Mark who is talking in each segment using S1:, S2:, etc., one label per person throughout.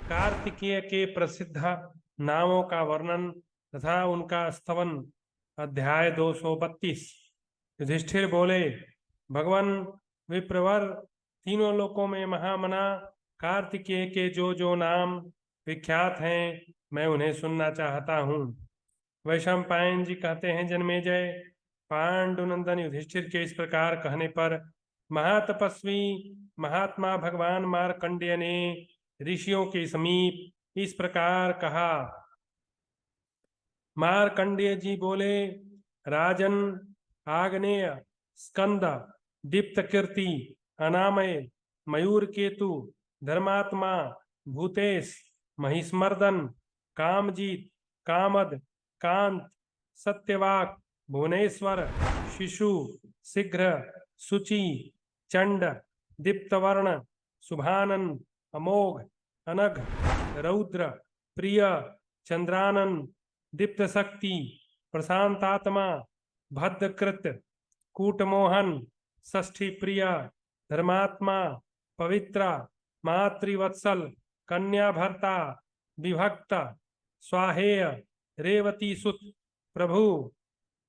S1: कार्तिकेय के प्रसिद्ध नामों का वर्णन तथा उनका स्तवन। अध्याय 232। युधिष्ठिर बोले, भगवान विप्रवर, तीनों लोकों में महामना कार्तिकेय के जो नाम विख्यात हैं, मैं उन्हें सुनना चाहता हूँ। वैशंपायन जी कहते हैं, जन्मेजय, पांडुनंदन युधिष्ठिर के इस प्रकार कहने पर महातपस्वी महात्मा भगवान मार्कंडेय ने ऋषियों के समीप इस प्रकार कहा। मार्कंडेय जी बोले, राजन, आग्नेय, स्कंद, दीप्त कीर्ति, अनामय, मयूर केतु, धर्मात्मा, भूतेश, महिष्मर्दन, कामजीत, कामद, कांत, सत्यवाक, भुवनेश्वर, शिशु, शीघ्र, सुचि, चंड, दीप्तवर्ण, शुभानन, अमोघ, अनघ, रौद्र, प्रिय, चंद्रानन, दीप्त शक्ति, प्रशांतात्मा, भद्रकृत, कूटमोहन, षष्ठी प्रिय, धर्मात्मा, पवित्र, मातृवत्सल, कन्या भर्ता, विभक्त, स्वाहेय, रेवती सुत, प्रभु,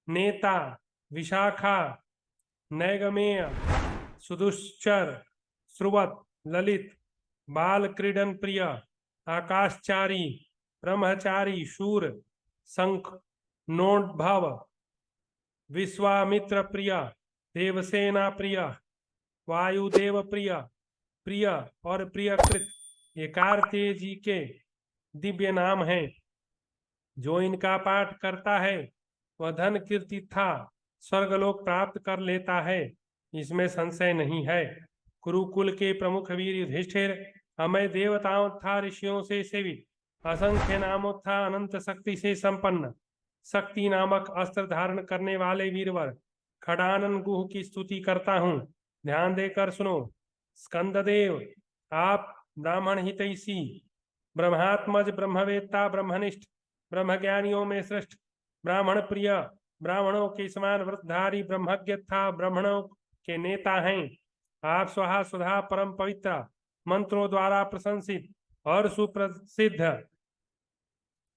S1: नेता, विशाखा, नैगमेय, सुदुश्चर, श्रुवत, ललित, बाल क्रीडन प्रिय, आकाशचारी, ब्रह्मचारी, शूर, शंख, नोद्भव, विश्वामित्र प्रिय, देवसेना प्रिय, वायुदेव प्रिय, प्रिय और प्रियकृत, ये कार्तिकेय जी के दिव्य नाम हैं। जो इनका पाठ करता है वह धन कीर्ति था स्वर्गलोक प्राप्त कर लेता है, इसमें संशय नहीं है। कुरुकुल के प्रमुख वीर युधिष्ठिर अमय देवताओं तथा ऋषियों से सेवित, असंख्य नामों तथा अनंत शक्ति से संपन्न, शक्ति नामक अस्त्र धारण करने वाले वीरवर खडानन गुह की स्तुति करता हूँ। ध्यान देकर सुनो। स्कंददेव, आप ब्राह्मण हितैषी, ब्रह्मात्मज, ब्रह्मवेत्ता, ब्रह्मनिष्ठ, ब्रह्मज्ञानियों में श्रेष्ठ, ब्राह्मण प्रिय, ब्राह्मणों के समान व्रतधारी, ब्रह्मज्ञ तथा ब्राह्मणों के नेता हैं। आप स्वाहा स्वधा परम पवित्र, मंत्रों द्वारा प्रशंसित और सुप्रसिद्ध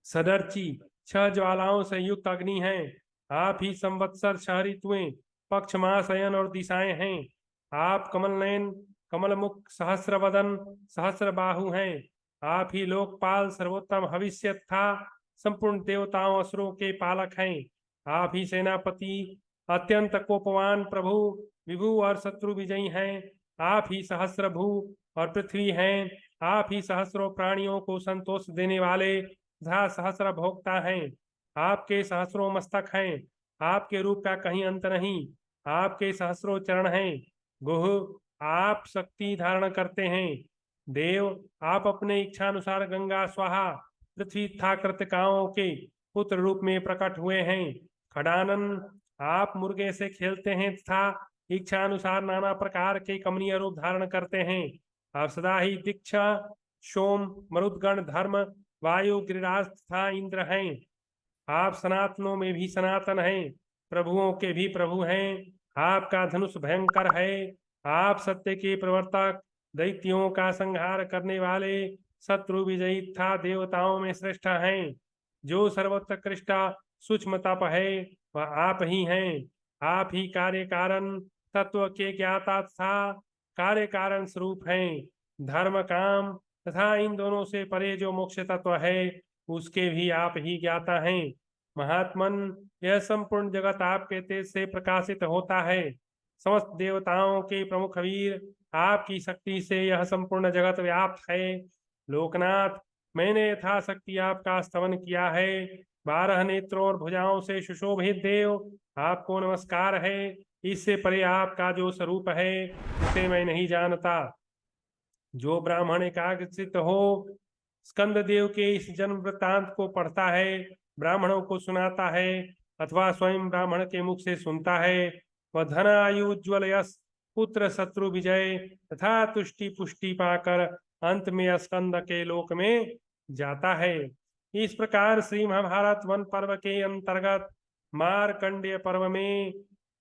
S1: सदर्ची 6 ज्वालाओं से युक्त अग्नि हैं। आप ही संवत्सर, 6 ऋतुएं, पक्ष, मास, अयन और दिशाएं हैं। आप कमल नयन, कमल मुख, सहस्र वदन, सहस्र बाहु हैं। आप ही लोकपाल, सर्वोत्तम भविष्य था संपूर्ण देवताओं असुरों के पालक हैं। आप ही सेनापति, अत्यंत कोपवान प्रभु, विभु और शत्रु विजयी हैं। आप ही सहस्र भू और पृथ्वी हैं। आप ही सहस्रों प्राणियों को संतोष देने वाले तथा सहस्र भोक्ता हैं। आपके सहस्रों मस्तक हैं। आपके रूप का कहीं अंत नहीं। आपके सहस्रों चरण हैं। गुह, आप शक्ति धारण करते हैं। देव, आप अपने इच्छानुसार गंगा, स्वाहा, पृथ्वी तथा कृतिकाओं के पुत्र रूप में प्रकट हुए हैं। खडानन, आप मुर्गे से खेलते हैं तथा इच्छा अनुसार नाना प्रकार के कमनीय रूप धारण करते हैं। आप सदा ही दीक्षा, सोम, मरुदगण, धर्म, वायु, गिरिराज तथा इंद्र हैं। आप सनातनों में भी सनातन हैं, प्रभुओं के भी प्रभु हैं। आपका धनुष भयंकर है। आप सत्य के प्रवर्तक, दैत्यों का संहार करने वाले, शत्रु विजयी तथा देवताओं में श्रेष्ठ हैं। जो सर्वोत्कृष्ट सूक्ष्म तप है वह आप ही हैं। आप ही कार्य कारण तत्व के ज्ञाता तथा कार्य कारण स्वरूप हैं। धर्म, काम तथा इन दोनों से परे जो मोक्ष तत्व है उसके भी आप ही ज्ञाता हैं। महात्मन, यह संपूर्ण जगत आपके तेज से प्रकाशित होता है। समस्त देवताओं के प्रमुख वीर, आपकी शक्ति से यह संपूर्ण जगत व्याप्त है। लोकनाथ, मैंने यथाशक्ति आपका स्तवन किया है। 12 नेत्रों और भुजाओं से सुशोभित देव, आपको नमस्कार है। इससे परे आपका जो स्वरूप है उसे मैं नहीं जानता। जो ब्राह्मण एकाग्रचित्त हो, स्कंद देव के इस जन्म वृत्तांत को पढ़ता है, ब्राह्मणों को सुनाता है अथवा स्वयं ब्राह्मण के मुख से सुनता है, वह धन, आयु, उज्ज्वल यश, पुत्र, शत्रु विजय तथा तुष्टि पुष्टि पाकर अंत में स्कंद के लोक में जाता है। इस प्रकार श्री महाभारत वन पर्व के अंतर्गत मारकंडेय पर्व में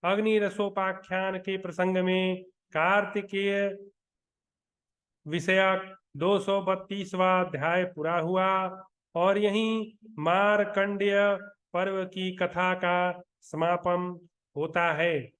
S1: अग्नि रसोपाख्यान के प्रसंग में कार्तिकेय विषयक 232वां अध्याय पूरा हुआ और यहीं मार्कंडेय पर्व की कथा का समापन होता है।